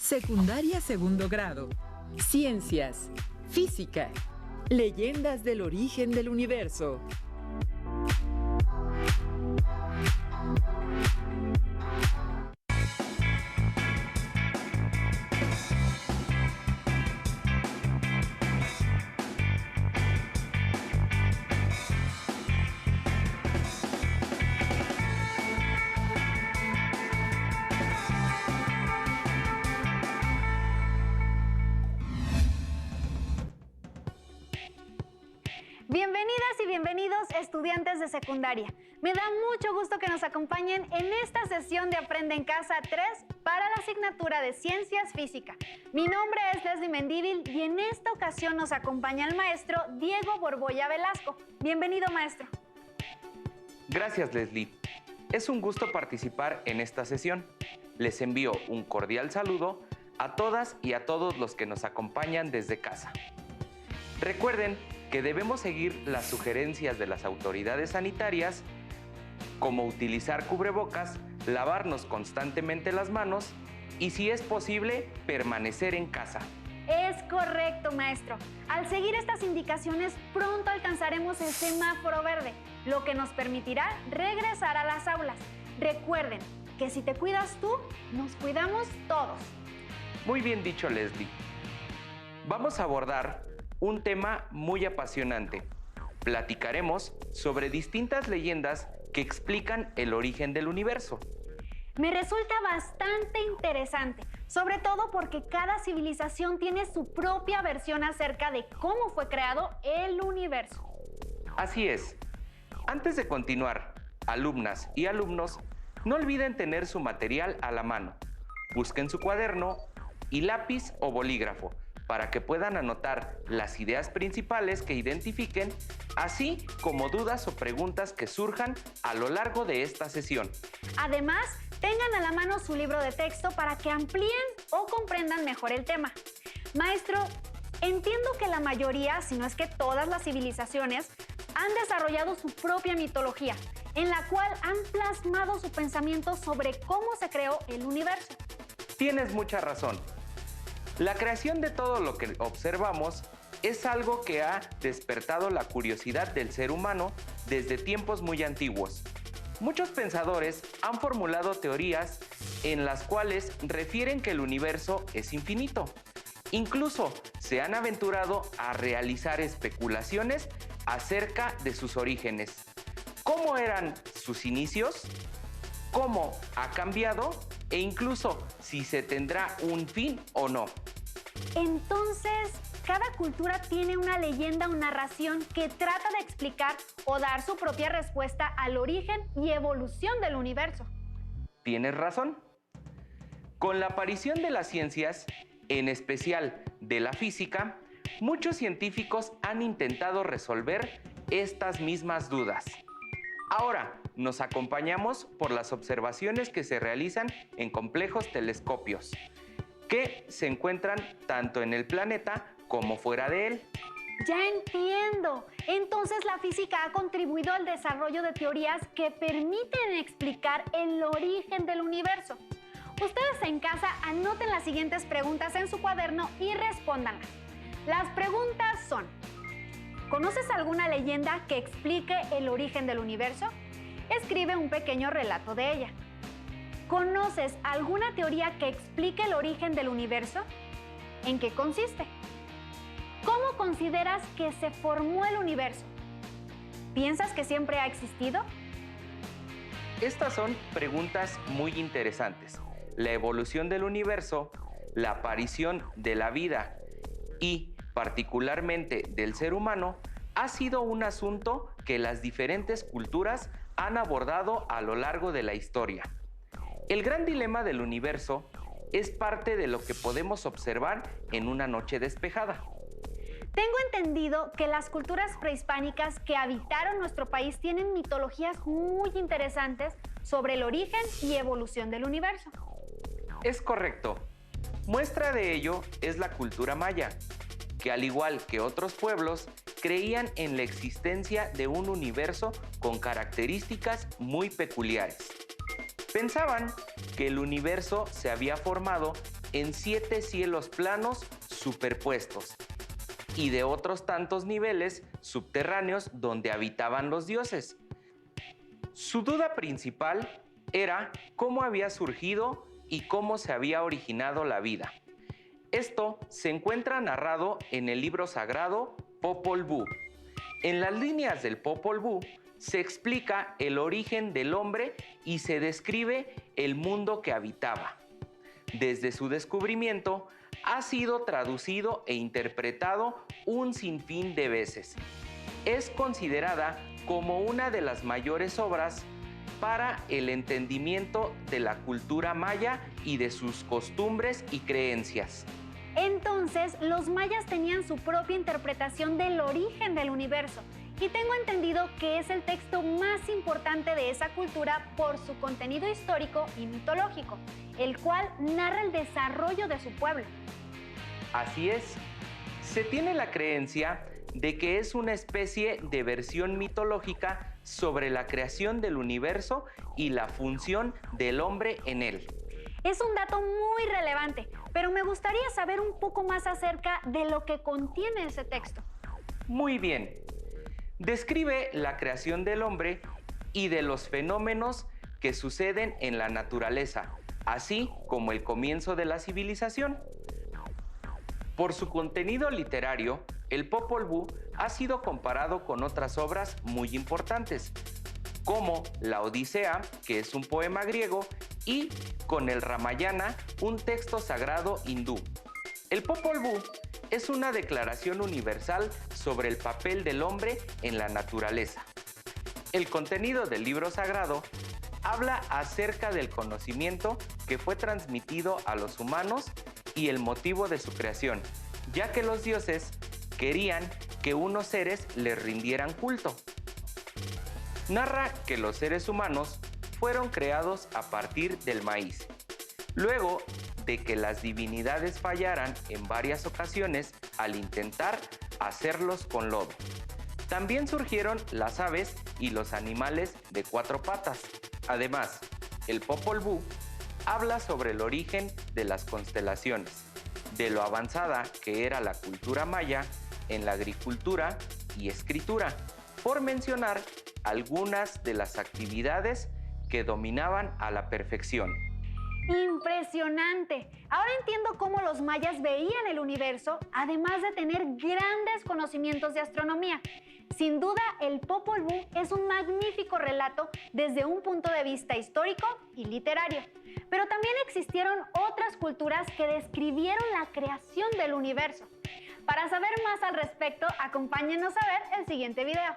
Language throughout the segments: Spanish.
Secundaria segundo grado. Ciencias. Física. Leyendas del origen del universo. Bienvenidas y bienvenidos estudiantes de secundaria. Me da mucho gusto que nos acompañen en esta sesión de Aprende en Casa 3 para la asignatura de Ciencias Física. Mi nombre es Leslie Mendívil y en esta ocasión nos acompaña el maestro Diego Borbolla Velasco. Bienvenido, maestro. Gracias, Leslie. Es un gusto participar en esta sesión. Les envío un cordial saludo a todas y a todos los que nos acompañan desde casa. Recuerden que debemos seguir las sugerencias de las autoridades sanitarias, como utilizar cubrebocas, lavarnos constantemente las manos y, si es posible, permanecer en casa. Es correcto, maestro. Al seguir estas indicaciones, pronto alcanzaremos el semáforo verde, lo que nos permitirá regresar a las aulas. Recuerden que si te cuidas tú, nos cuidamos todos. Muy bien dicho, Leslie. Vamos a abordar un tema muy apasionante. Platicaremos sobre distintas leyendas que explican el origen del universo. Me resulta bastante interesante, sobre todo porque cada civilización tiene su propia versión acerca de cómo fue creado el universo. Así es. Antes de continuar, alumnas y alumnos, no olviden tener su material a la mano. Busquen su cuaderno y lápiz o bolígrafo para que puedan anotar las ideas principales que identifiquen, así como dudas o preguntas que surjan a lo largo de esta sesión. Además, tengan a la mano su libro de texto para que amplíen o comprendan mejor el tema. Maestro, entiendo que la mayoría, si no es que todas las civilizaciones, han desarrollado su propia mitología, en la cual han plasmado su pensamiento sobre cómo se creó el universo. Tienes mucha razón. La creación de todo lo que observamos es algo que ha despertado la curiosidad del ser humano desde tiempos muy antiguos. Muchos pensadores han formulado teorías en las cuales refieren que el universo es infinito. Incluso se han aventurado a realizar especulaciones acerca de sus orígenes. ¿Cómo eran sus inicios? ¿Cómo ha cambiado? E incluso si se tendrá un fin o no. Entonces, cada cultura tiene una leyenda o narración que trata de explicar o dar su propia respuesta al origen y evolución del universo. Tienes razón. Con la aparición de las ciencias, en especial de la física, muchos científicos han intentado resolver estas mismas dudas. Ahora nos acompañamos por las observaciones que se realizan en complejos telescopios, que se encuentran tanto en el planeta como fuera de él. Ya entiendo. Entonces la física ha contribuido al desarrollo de teorías que permiten explicar el origen del universo. Ustedes en casa anoten las siguientes preguntas en su cuaderno y respóndanlas. Las preguntas son: ¿conoces alguna leyenda que explique el origen del universo? Escribe un pequeño relato de ella. ¿Conoces alguna teoría que explique el origen del universo? ¿En qué consiste? ¿Cómo consideras que se formó el universo? ¿Piensas que siempre ha existido? Estas son preguntas muy interesantes. La evolución del universo, la aparición de la vida y, particularmente, del ser humano, ha sido un asunto que las diferentes culturas han abordado a lo largo de la historia. El gran dilema del universo es parte de lo que podemos observar en una noche despejada. Tengo entendido que las culturas prehispánicas que habitaron nuestro país tienen mitologías muy interesantes sobre el origen y evolución del universo. Es correcto. Muestra de ello es la cultura maya, que al igual que otros pueblos, creían en la existencia de un universo con características muy peculiares. Pensaban que el universo se había formado en 7 cielos planos superpuestos y de otros tantos niveles subterráneos donde habitaban los dioses. Su duda principal era cómo había surgido y cómo se había originado la vida. Esto se encuentra narrado en el libro sagrado Popol Vuh. En las líneas del Popol Vuh se explica el origen del hombre y se describe el mundo que habitaba. Desde su descubrimiento ha sido traducido e interpretado un sinfín de veces. Es considerada como una de las mayores obras para el entendimiento de la cultura maya y de sus costumbres y creencias. Entonces, los mayas tenían su propia interpretación del origen del universo y tengo entendido que es el texto más importante de esa cultura por su contenido histórico y mitológico, el cual narra el desarrollo de su pueblo. Así es, se tiene la creencia de que es una especie de versión mitológica sobre la creación del universo y la función del hombre en él. Es un dato muy relevante, pero me gustaría saber un poco más acerca de lo que contiene ese texto. Muy bien. Describe la creación del hombre y de los fenómenos que suceden en la naturaleza, así como el comienzo de la civilización. Por su contenido literario, el Popol Vuh ha sido comparado con otras obras muy importantes, como la Odisea, que es un poema griego, y con el Ramayana, un texto sagrado hindú. El Popol Vuh es una declaración universal sobre el papel del hombre en la naturaleza. El contenido del libro sagrado habla acerca del conocimiento que fue transmitido a los humanos y el motivo de su creación, ya que los dioses querían que unos seres les rindieran culto. Narra que los seres humanos fueron creados a partir del maíz. Luego de que las divinidades fallaran en varias ocasiones al intentar hacerlos con lodo. También surgieron las aves y los animales de 4 patas. Además, el Popol Vuh habla sobre el origen de las constelaciones, de lo avanzada que era la cultura maya en la agricultura y escritura, por mencionar algunas de las actividades que dominaban a la perfección. ¡Impresionante! Ahora entiendo cómo los mayas veían el universo, además de tener grandes conocimientos de astronomía. Sin duda, el Popol Vuh es un magnífico relato desde un punto de vista histórico y literario. Pero también existieron otras culturas que describieron la creación del universo. Para saber más al respecto, acompáñenos a ver el siguiente video.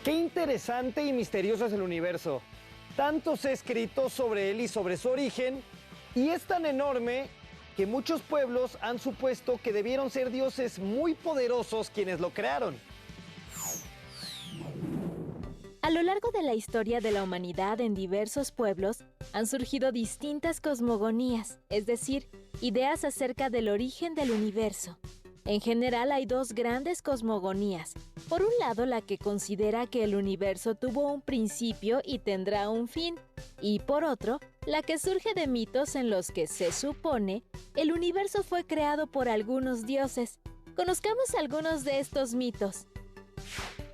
Qué interesante y misterioso es el universo. Tanto se ha escrito sobre él y sobre su origen, y es tan enorme que muchos pueblos han supuesto que debieron ser dioses muy poderosos quienes lo crearon. A lo largo de la historia de la humanidad en diversos pueblos han surgido distintas cosmogonías, es decir, ideas acerca del origen del universo. En general hay 2 grandes cosmogonías. Por un lado, la que considera que el universo tuvo un principio y tendrá un fin, y por otro, la que surge de mitos en los que se supone el universo fue creado por algunos dioses. Conozcamos algunos de estos mitos.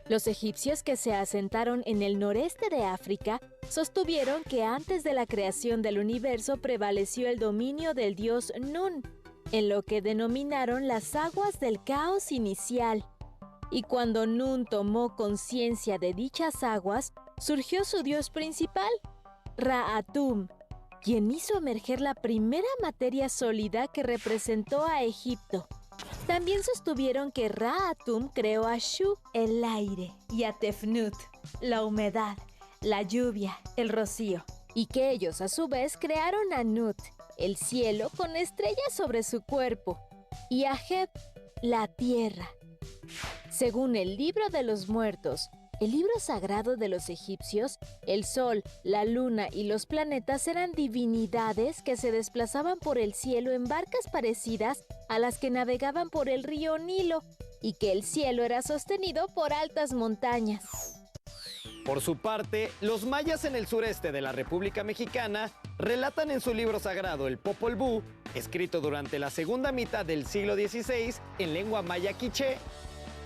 Los egipcios que se asentaron en el noreste de África sostuvieron que antes de la creación del universo prevaleció el dominio del dios Nun, en lo que denominaron las aguas del caos inicial. Y cuando Nun tomó conciencia de dichas aguas, surgió su dios principal, Ra-Atum, quien hizo emerger la primera materia sólida que representó a Egipto. También sostuvieron que Ra-Atum creó a Shu, el aire, y a Tefnut, la humedad, la lluvia, el rocío, y que ellos a su vez crearon a Nut, el cielo con estrellas sobre su cuerpo, y a Heb, la tierra. Según el Libro de los Muertos, el libro sagrado de los egipcios, el sol, la luna y los planetas eran divinidades que se desplazaban por el cielo en barcas parecidas a las que navegaban por el río Nilo, y que el cielo era sostenido por altas montañas. Por su parte, los mayas en el sureste de la República Mexicana relatan en su libro sagrado, el Popol Vuh, escrito durante la segunda mitad del siglo XVI en lengua maya quiché,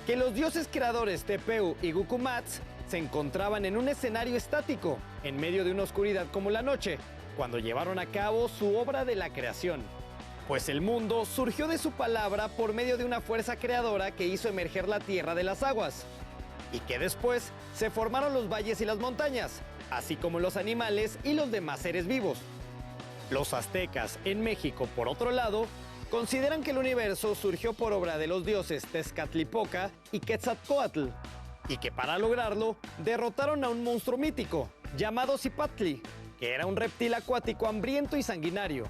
que los dioses creadores Tepeu y Gucumatz se encontraban en un escenario estático, en medio de una oscuridad como la noche, cuando llevaron a cabo su obra de la creación. Pues el mundo surgió de su palabra por medio de una fuerza creadora que hizo emerger la tierra de las aguas, y que después se formaron los valles y las montañas, así como los animales y los demás seres vivos. Los aztecas en México, por otro lado, consideran que el universo surgió por obra de los dioses Tezcatlipoca y Quetzalcóatl, y que para lograrlo derrotaron a un monstruo mítico llamado Cipactli, que era un reptil acuático hambriento y sanguinario.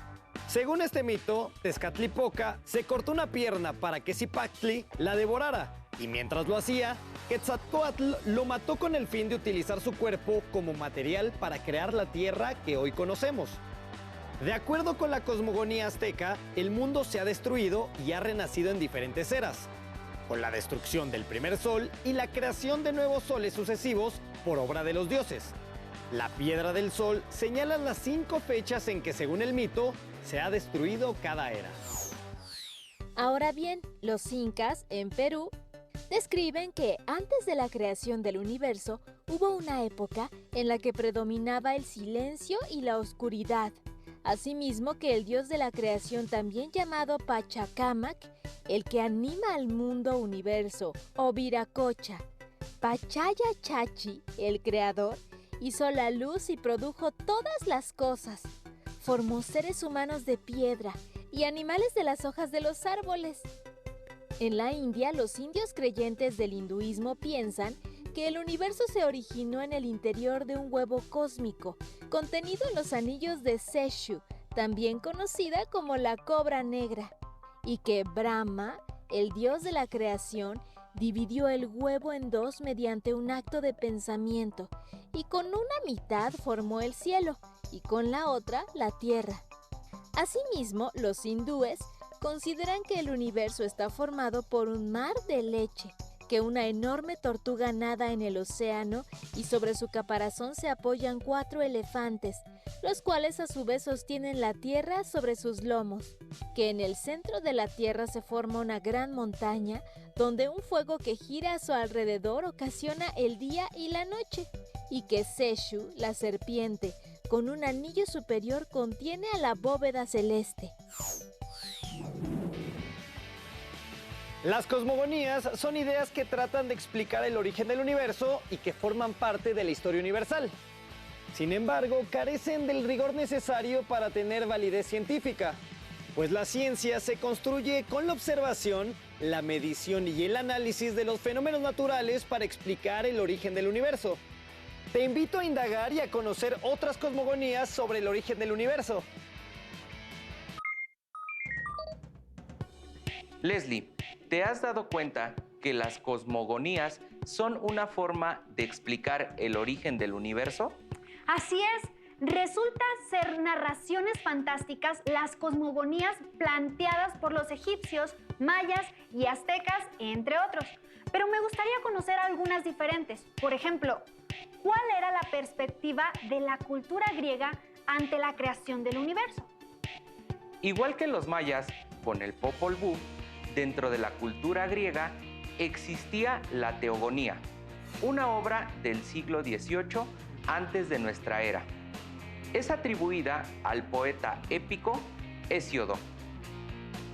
Según este mito, Tezcatlipoca se cortó una pierna para que Cipactli la devorara, y mientras lo hacía, Quetzalcóatl lo mató con el fin de utilizar su cuerpo como material para crear la tierra que hoy conocemos. De acuerdo con la cosmogonía azteca, el mundo se ha destruido y ha renacido en diferentes eras, con la destrucción del primer sol y la creación de nuevos soles sucesivos por obra de los dioses. La piedra del sol señala las 5 fechas en que, según el mito, se ha destruido cada era. Ahora bien, los incas, en Perú, describen que antes de la creación del universo hubo una época en la que predominaba el silencio y la oscuridad. Asimismo que el dios de la creación, también llamado Pachacamac, el que anima al mundo universo, o Viracocha, Pachaya Chachi, el creador, hizo la luz y produjo todas las cosas. Formó seres humanos de piedra y animales de las hojas de los árboles. En la India, los indios creyentes del hinduismo piensan que el universo se originó en el interior de un huevo cósmico, contenido en los anillos de Seshu, también conocida como la cobra negra, y que Brahma, el dios de la creación, dividió el huevo en 2 mediante un acto de pensamiento, y con una mitad formó el cielo, y con la otra la tierra. Asimismo, los hindúes consideran que el universo está formado por un mar de leche, que una enorme tortuga nada en el océano y sobre su caparazón se apoyan 4 elefantes, los cuales a su vez sostienen la tierra sobre sus lomos, que en el centro de la tierra se forma una gran montaña donde un fuego que gira a su alrededor ocasiona el día y la noche, y que Seshu, la serpiente, con un anillo superior contiene a la bóveda celeste. Las cosmogonías son ideas que tratan de explicar el origen del universo y que forman parte de la historia universal. Sin embargo, carecen del rigor necesario para tener validez científica, pues la ciencia se construye con la observación, la medición y el análisis de los fenómenos naturales para explicar el origen del universo. Te invito a indagar y a conocer otras cosmogonías sobre el origen del universo. Leslie, ¿te has dado cuenta que las cosmogonías son una forma de explicar el origen del universo? Así es, resulta ser narraciones fantásticas las cosmogonías planteadas por los egipcios, mayas y aztecas, entre otros. Pero me gustaría conocer algunas diferentes. Por ejemplo, ¿cuál era la perspectiva de la cultura griega ante la creación del universo? Igual que los mayas, con el Popol Vuh, dentro de la cultura griega existía la teogonía, una obra del siglo XVIII antes de nuestra era. Es atribuida al poeta épico Hesíodo.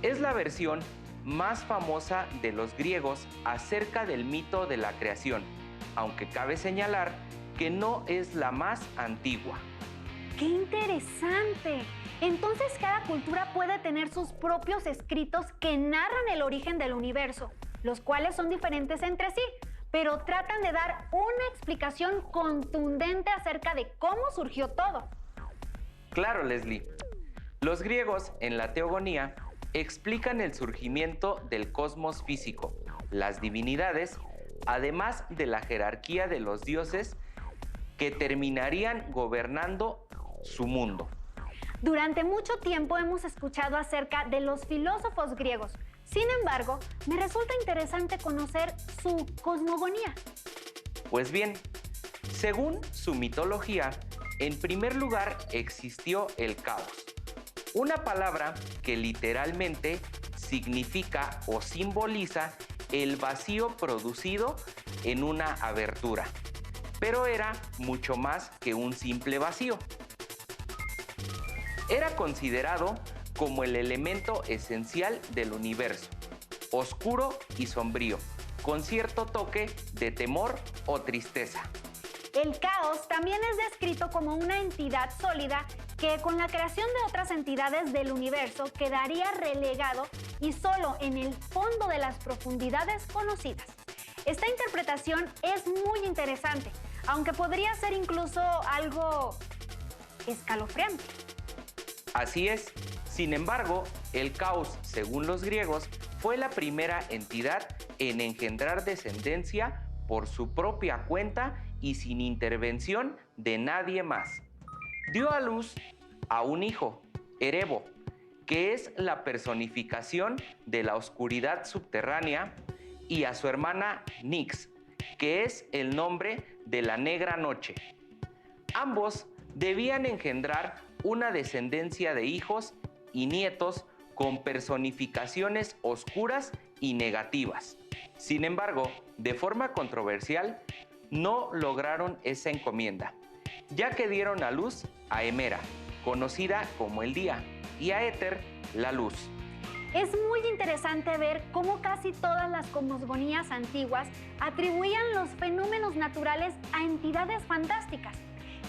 Es la versión más famosa de los griegos acerca del mito de la creación, aunque cabe señalar que no es la más antigua. ¡Qué interesante! Entonces cada cultura puede tener sus propios escritos que narran el origen del universo, los cuales son diferentes entre sí, pero tratan de dar una explicación contundente acerca de cómo surgió todo. Claro, Leslie. Los griegos en la teogonía explican el surgimiento del cosmos físico, las divinidades, además de la jerarquía de los dioses que terminarían gobernando su mundo. Durante mucho tiempo hemos escuchado acerca de los filósofos griegos. Sin embargo, me resulta interesante conocer su cosmogonía. Pues bien, Según su mitología, en primer lugar existió el caos, una palabra que literalmente significa o simboliza el vacío producido en una abertura, pero era mucho más que un simple vacío. Era considerado como el elemento esencial del universo, oscuro y sombrío, con cierto toque de temor o tristeza. El caos también es descrito como una entidad sólida que con la creación de otras entidades del universo quedaría relegado y solo en el fondo de las profundidades conocidas. Esta interpretación es muy interesante, aunque podría ser incluso algo escalofriante. Así es. Sin embargo, el caos, según los griegos, fue la primera entidad en engendrar descendencia por su propia cuenta y sin intervención de nadie más. Dio a luz a un hijo, Erebo, que es la personificación de la oscuridad subterránea, y a su hermana Nix, que es el nombre de la negra noche. Ambos debían engendrar una descendencia de hijos y nietos con personificaciones oscuras y negativas. Sin embargo, de forma controversial, no lograron esa encomienda, ya que dieron a luz a Hemera, conocida como el día, y a Éter, la luz. Es muy interesante ver cómo casi todas las cosmogonías antiguas atribuían los fenómenos naturales a entidades fantásticas.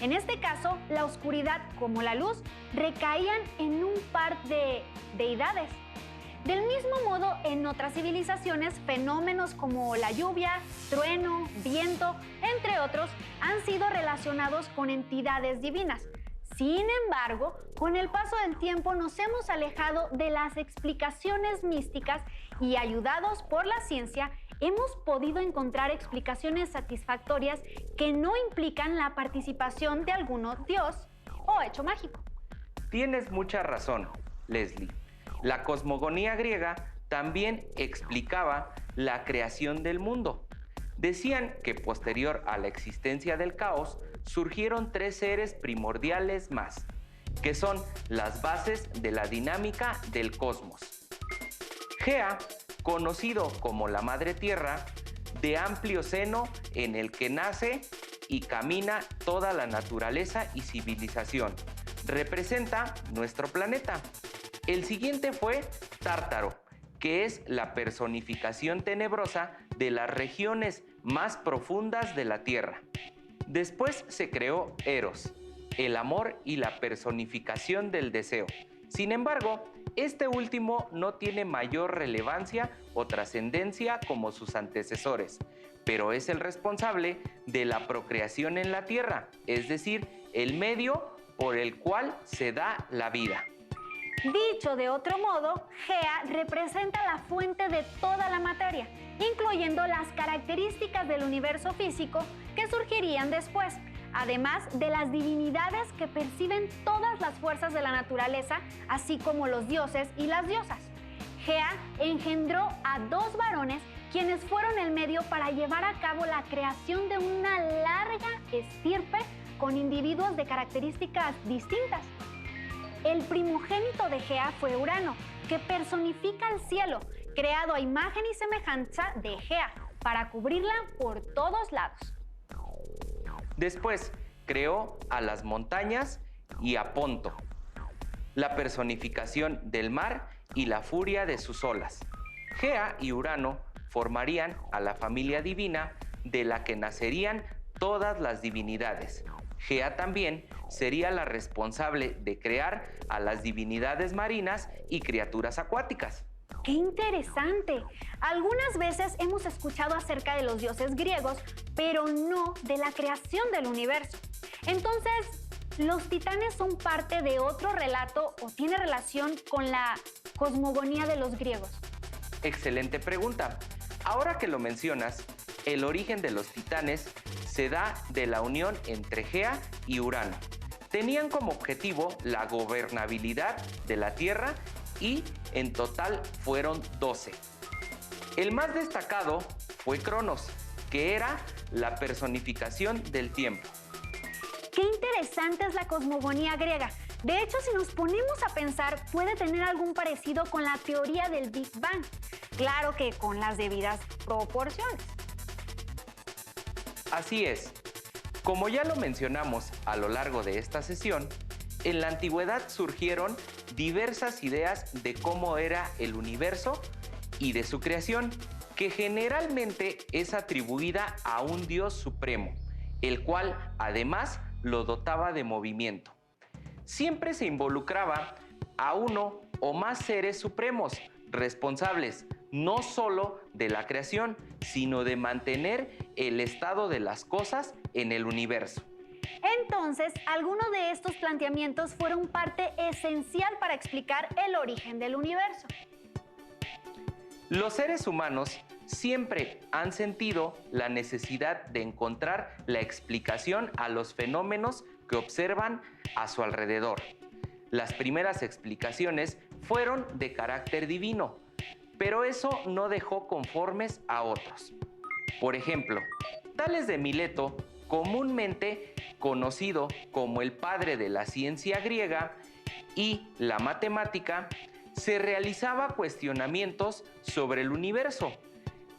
En este caso, la oscuridad como la luz recaían en un par de deidades. Del mismo modo, en otras civilizaciones, fenómenos como la lluvia, trueno, viento, entre otros, han sido relacionados con entidades divinas. Sin embargo, con el paso del tiempo nos hemos alejado de las explicaciones místicas y, ayudados por la ciencia, hemos podido encontrar explicaciones satisfactorias que no implican la participación de algún dios o hecho mágico. Tienes mucha razón, Leslie. La cosmogonía griega también explicaba la creación del mundo. Decían que posterior a la existencia del caos, surgieron 3 seres primordiales más, que son las bases de la dinámica del cosmos. Gea, conocido como la Madre Tierra, de amplio seno en el que nace y camina toda la naturaleza y civilización, representa nuestro planeta. El siguiente fue Tártaro, que es la personificación tenebrosa de las regiones más profundas de la Tierra. Después se creó Eros, el amor y la personificación del deseo. Sin embargo, este último no tiene mayor relevancia o trascendencia como sus antecesores, pero es el responsable de la procreación en la Tierra, es decir, el medio por el cual se da la vida. Dicho de otro modo, Gea representa la fuente de toda la materia, incluyendo las características del universo físico que surgirían después, además de las divinidades que perciben todas las fuerzas de la naturaleza, así como los dioses y las diosas. Gea engendró a 2 varones quienes fueron el medio para llevar a cabo la creación de una larga estirpe con individuos de características distintas. El primogénito de Gea fue Urano, que personifica el cielo, creado a imagen y semejanza de Gea, para cubrirla por todos lados. Después creó a las montañas y a Ponto, la personificación del mar y la furia de sus olas. Gea y Urano formarían a la familia divina de la que nacerían todas las divinidades. Gea también sería la responsable de crear a las divinidades marinas y criaturas acuáticas. ¡Qué interesante! Algunas veces hemos escuchado acerca de los dioses griegos, pero no de la creación del universo. Entonces, ¿los titanes son parte de otro relato o tiene relación con la cosmogonía de los griegos? Excelente pregunta. Ahora que lo mencionas, el origen de los titanes se da de la unión entre Gea y Urano. Tenían como objetivo la gobernabilidad de la Tierra y en total fueron 12. El más destacado fue Cronos, que era la personificación del tiempo. Qué interesante es la cosmogonía griega. De hecho, si nos ponemos a pensar, puede tener algún parecido con la teoría del Big Bang. Claro que con las debidas proporciones. Así es. Como ya lo mencionamos a lo largo de esta sesión, en la antigüedad surgieron diversas ideas de cómo era el universo y de su creación, que generalmente es atribuida a un Dios supremo, el cual además lo dotaba de movimiento. Siempre se involucraba a uno o más seres supremos, responsables no solo de la creación, sino de mantener el estado de las cosas en el universo. Entonces, algunos de estos planteamientos fueron parte esencial para explicar el origen del universo. Los seres humanos siempre han sentido la necesidad de encontrar la explicación a los fenómenos que observan a su alrededor. Las primeras explicaciones fueron de carácter divino, pero eso no dejó conformes a otros. Por ejemplo, Tales de Mileto, comúnmente conocido como el padre de la ciencia griega y la matemática, se realizaba cuestionamientos sobre el universo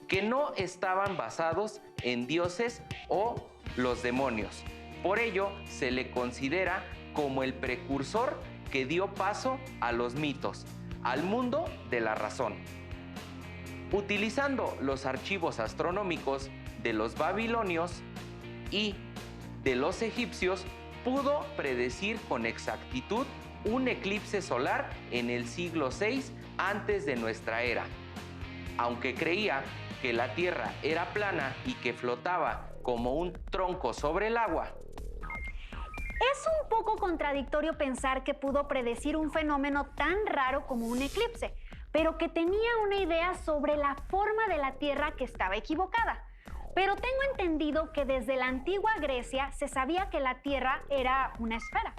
que no estaban basados en dioses o los demonios. Por ello, se le considera como el precursor que dio paso a los mitos, al mundo de la razón. Utilizando los archivos astronómicos de los babilonios y de los egipcios, pudo predecir con exactitud un eclipse solar en el siglo VI antes de nuestra era. Aunque creía que la Tierra era plana y que flotaba como un tronco sobre el agua. Es un poco contradictorio pensar que pudo predecir un fenómeno tan raro como un eclipse, pero que tenía una idea sobre la forma de la Tierra que estaba equivocada. Pero tengo entendido que desde la antigua Grecia se sabía que la Tierra era una esfera.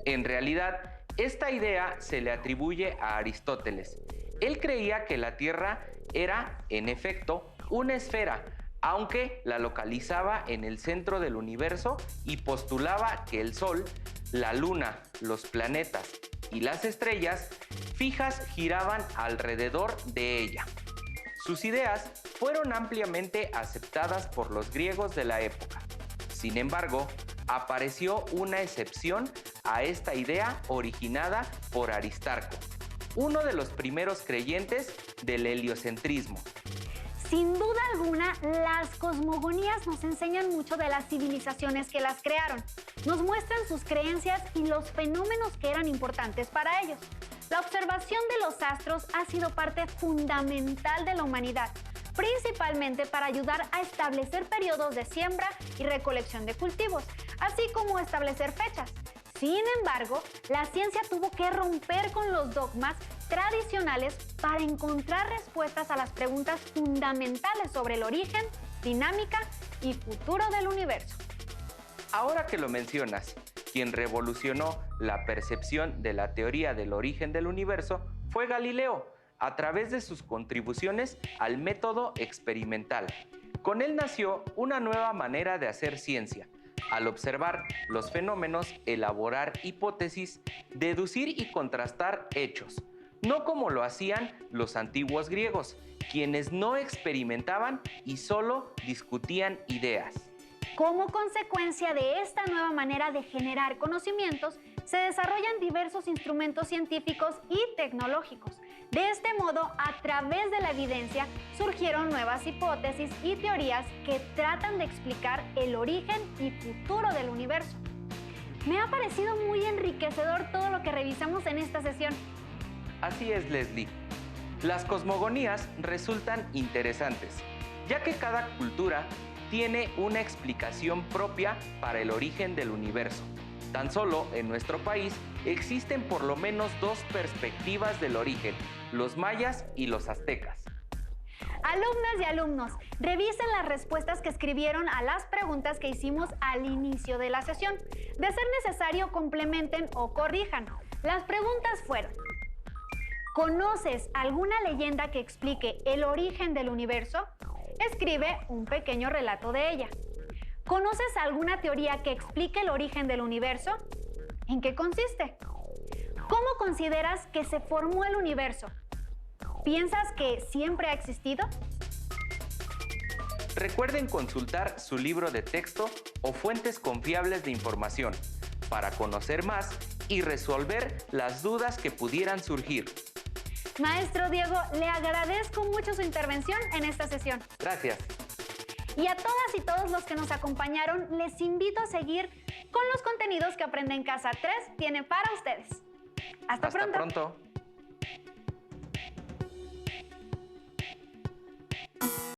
En realidad, esta idea se le atribuye a Aristóteles. Él creía que la Tierra era, en efecto, una esfera, aunque la localizaba en el centro del universo y postulaba que el Sol, la Luna, los planetas y las estrellas fijas giraban alrededor de ella. Sus ideas fueron ampliamente aceptadas por los griegos de la época. Sin embargo, apareció una excepción a esta idea originada por Aristarco, uno de los primeros creyentes del heliocentrismo. Sin duda alguna, las cosmogonías nos enseñan mucho de las civilizaciones que las crearon. Nos muestran sus creencias y los fenómenos que eran importantes para ellos. La observación de los astros ha sido parte fundamental de la humanidad, principalmente para ayudar a establecer periodos de siembra y recolección de cultivos, así como establecer fechas. Sin embargo, la ciencia tuvo que romper con los dogmas tradicionales para encontrar respuestas a las preguntas fundamentales sobre el origen, dinámica y futuro del universo. Ahora que lo mencionas, quien revolucionó la percepción de la teoría del origen del universo fue Galileo, a través de sus contribuciones al método experimental. Con él nació una nueva manera de hacer ciencia. Al observar los fenómenos, elaborar hipótesis, deducir y contrastar hechos, no como lo hacían los antiguos griegos, quienes no experimentaban y solo discutían ideas. Como consecuencia de esta nueva manera de generar conocimientos, se desarrollan diversos instrumentos científicos y tecnológicos. De este modo, a través de la evidencia, surgieron nuevas hipótesis y teorías que tratan de explicar el origen y futuro del universo. Me ha parecido muy enriquecedor todo lo que revisamos en esta sesión. Así es, Leslie. Las cosmogonías resultan interesantes, ya que cada cultura tiene una explicación propia para el origen del universo. Tan solo en nuestro país existen por lo menos dos perspectivas del origen, los mayas y los aztecas. Alumnas y alumnos, revisen las respuestas que escribieron a las preguntas que hicimos al inicio de la sesión. De ser necesario, complementen o corrijan. Las preguntas fueron: ¿conoces alguna leyenda que explique el origen del universo? Escribe un pequeño relato de ella. ¿Conoces alguna teoría que explique el origen del universo? ¿En qué consiste? ¿Cómo consideras que se formó el universo? ¿Piensas que siempre ha existido? Recuerden consultar su libro de texto o fuentes confiables de información para conocer más y resolver las dudas que pudieran surgir. Maestro Diego, le agradezco mucho su intervención en esta sesión. Gracias. Y a todas y todos los que nos acompañaron, les invito a seguir con los contenidos que Aprende en Casa 3 tiene para ustedes. Hasta pronto.